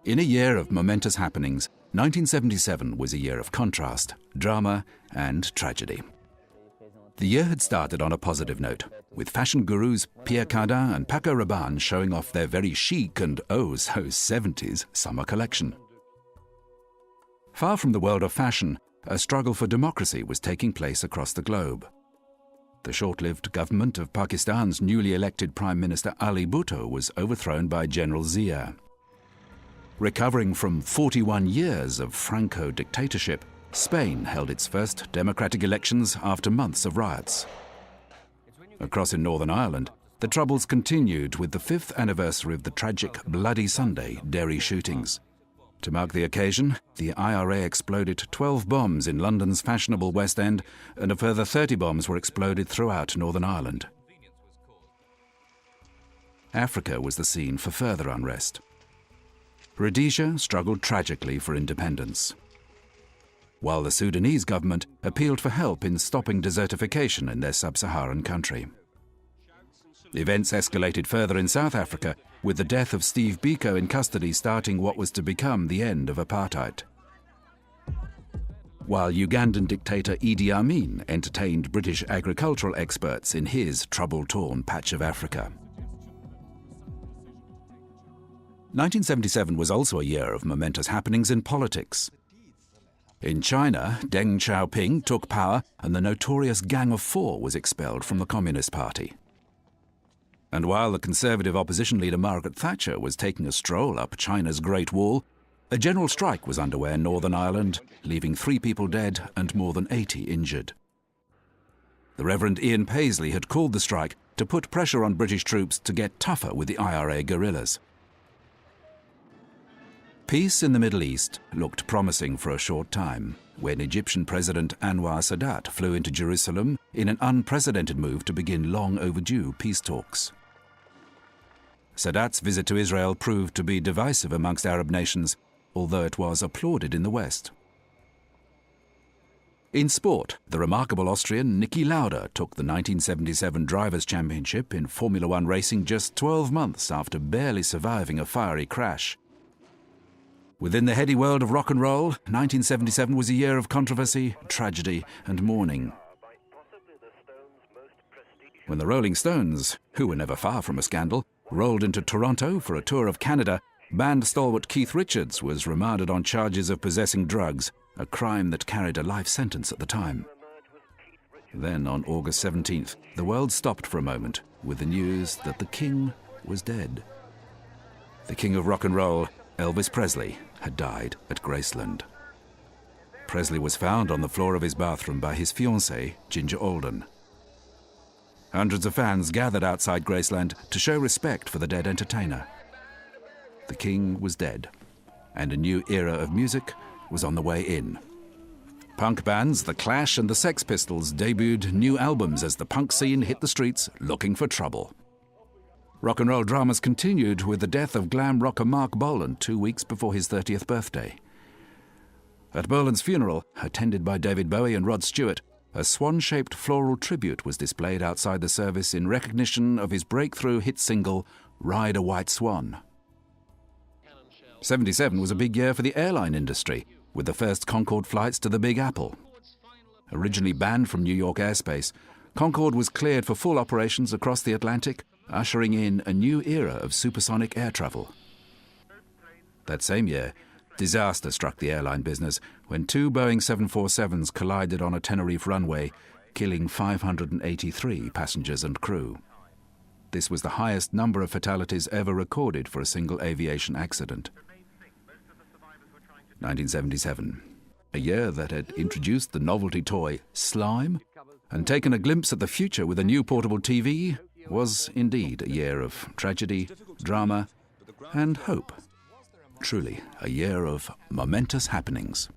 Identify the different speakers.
Speaker 1: In a year of momentous happenings, 1977 was a year of contrast, drama and tragedy. The year had started on a positive note, with fashion gurus Pierre Cardin and Paco Rabanne showing off their very chic and oh-so 70s summer collection. Far from the world of fashion, a struggle for democracy was taking place across the globe. The short-lived government of Pakistan's newly elected Prime Minister Ali Bhutto was overthrown by General Zia. Recovering from 41 years of Franco dictatorship, Spain held its first democratic elections after months of riots. Across in Northern Ireland, the troubles continued with the 5th anniversary of the tragic Bloody Sunday Derry shootings. To mark the occasion, the IRA exploded 12 bombs in London's fashionable West End, and a further 30 bombs were exploded throughout Northern Ireland. Africa was the scene for further unrest. Rhodesia struggled tragically for independence, while the Sudanese government appealed for help in stopping desertification in their sub-Saharan country. Events escalated further in South Africa, with the death of Steve Biko in custody starting what was to become the end of apartheid. While Ugandan dictator Idi Amin entertained British agricultural experts in his trouble-torn patch of Africa. 1977 was also a year of momentous happenings in politics. In China, Deng Xiaoping took power and the notorious Gang of Four was expelled from the Communist Party. And while the Conservative opposition leader Margaret Thatcher was taking a stroll up China's Great Wall, a general strike was underway in Northern Ireland, leaving 3 people dead and more than 80 injured. The Reverend Ian Paisley had called the strike to put pressure on British troops to get tougher with the IRA guerrillas. Peace in the Middle East looked promising for a short time, when Egyptian President Anwar Sadat flew into Jerusalem in an unprecedented move to begin long overdue peace talks. Sadat's visit to Israel proved to be divisive amongst Arab nations, although it was applauded in the West. In sport, the remarkable Austrian Niki Lauda took the 1977 Drivers' Championship in Formula One racing just 12 months after barely surviving a fiery crash. Within the heady world of rock and roll, 1977 was a year of controversy, tragedy, and mourning. When the Rolling Stones, who were never far from a scandal, rolled into Toronto for a tour of Canada, band stalwart Keith Richards was remanded on charges of possessing drugs, a crime that carried a life sentence at the time. Then, on August 17th, the world stopped for a moment with the news that the King was dead. The King of rock and roll, Elvis Presley, had died at Graceland. Presley was found on the floor of his bathroom by his fiancée, Ginger Alden. Hundreds of fans gathered outside Graceland to show respect for the dead entertainer. The King was dead, and a new era of music was on the way in. Punk bands The Clash and the Sex Pistols debuted new albums as the punk scene hit the streets looking for trouble. Rock and roll dramas continued with the death of glam rocker Mark Bolan 2 weeks before his 30th birthday. At Bolan's funeral, attended by David Bowie and Rod Stewart, a swan-shaped floral tribute was displayed outside the service in recognition of his breakthrough hit single, Ride a White Swan. 77 was a big year for the airline industry, with the first Concorde flights to the Big Apple. Originally banned from New York airspace, Concorde was cleared for full operations across the Atlantic, ushering in a new era of supersonic air travel. That same year, disaster struck the airline business when 2 Boeing 747s collided on a Tenerife runway, killing 583 passengers and crew. This was the highest number of fatalities ever recorded for a single aviation accident. 1977, a year that had introduced the novelty toy Slime and taken a glimpse at the future with a new portable TV, was indeed a year of tragedy, drama, and hope. Truly a year of momentous happenings.